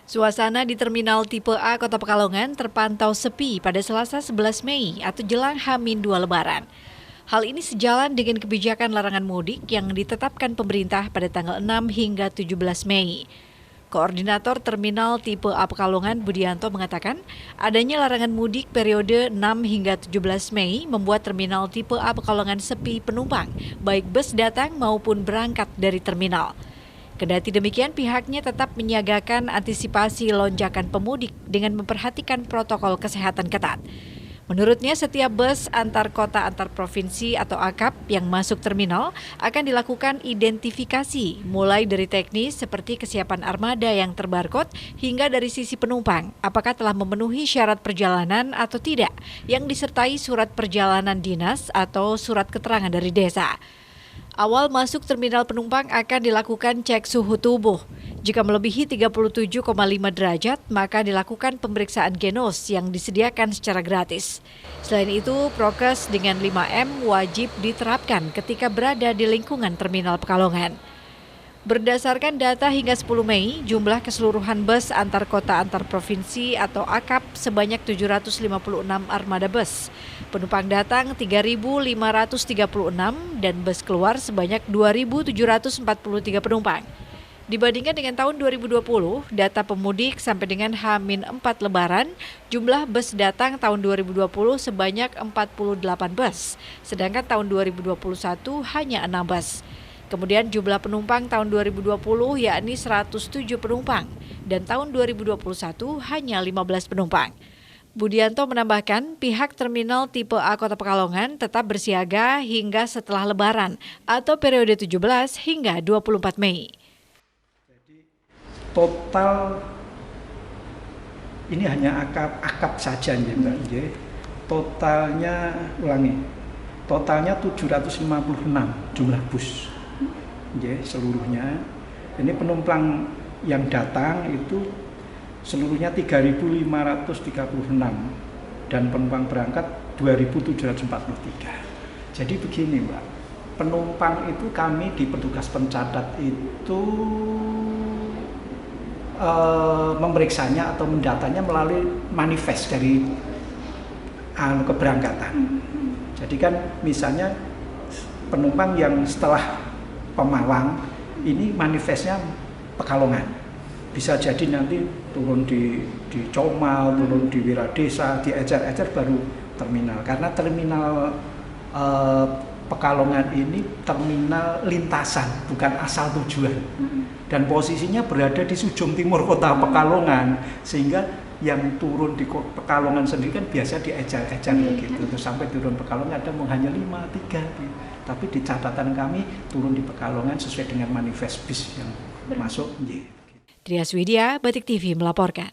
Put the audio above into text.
Suasana di Terminal Tipe A Kota Pekalongan terpantau sepi pada Selasa 11 Mei atau jelang H-2 Lebaran. Hal ini sejalan dengan kebijakan larangan mudik yang ditetapkan pemerintah pada tanggal 6 hingga 17 Mei. Koordinator Terminal Tipe A Pekalongan Budianto mengatakan, adanya larangan mudik periode 6 hingga 17 Mei membuat Terminal Tipe A Pekalongan sepi penumpang, baik bus datang maupun berangkat dari terminal. Kendati demikian, pihaknya tetap menyiagakan antisipasi lonjakan pemudik dengan memperhatikan protokol kesehatan ketat. Menurutnya, setiap bus antar kota antar provinsi atau AKAP yang masuk terminal akan dilakukan identifikasi, mulai dari teknis seperti kesiapan armada yang terbarcode hingga dari sisi penumpang, apakah telah memenuhi syarat perjalanan atau tidak, yang disertai surat perjalanan dinas atau surat keterangan dari desa. Awal masuk terminal penumpang akan dilakukan cek suhu tubuh. Jika melebihi 37,5 derajat, maka dilakukan pemeriksaan genos yang disediakan secara gratis. Selain itu, prokes dengan 5M wajib diterapkan ketika berada di lingkungan terminal Pekalongan. Berdasarkan data hingga 10 Mei, jumlah keseluruhan bus antar kota antar provinsi atau AKAP sebanyak 756 armada bus. Penumpang datang 3.536 dan bus keluar sebanyak 2.743 penumpang. Dibandingkan dengan tahun 2020, data pemudik sampai dengan H-4 Lebaran, jumlah bus datang tahun 2020 sebanyak 48 bus, sedangkan tahun 2021 hanya 6 bus. Kemudian jumlah penumpang tahun 2020 yakni 107 penumpang dan tahun 2021 hanya 15 penumpang. Budianto menambahkan pihak Terminal Tipe A Kota Pekalongan tetap bersiaga hingga setelah Lebaran atau periode 17 hingga 24 Mei. Total ini hanya akap saja nih Mbak. Totalnya 756 jumlah bus. Seluruhnya. Ini penumpang yang datang itu seluruhnya 3.536 dan penumpang berangkat 2.743. Jadi begini Mbak, penumpang itu kami di petugas pencatat itu memeriksanya atau mendatanya melalui manifest dari keberangkatan. Jadi kan misalnya penumpang yang setelah Pemalang ini manifestnya Pekalongan. Bisa jadi nanti turun di Comal, turun di Wiradesa, di Ecer baru terminal. Karena terminal Pekalongan ini terminal lintasan, bukan asal tujuan. Dan posisinya berada di ujung timur kota Pekalongan, sehingga yang turun di Pekalongan sendiri kan biasa di Ecer begitu. Terus sampai turun Pekalongan ada hanya 5, 3. Tapi di catatan kami turun di Pekalongan sesuai dengan manifest bis yang masuk. Trias Widya, Batik TV melaporkan.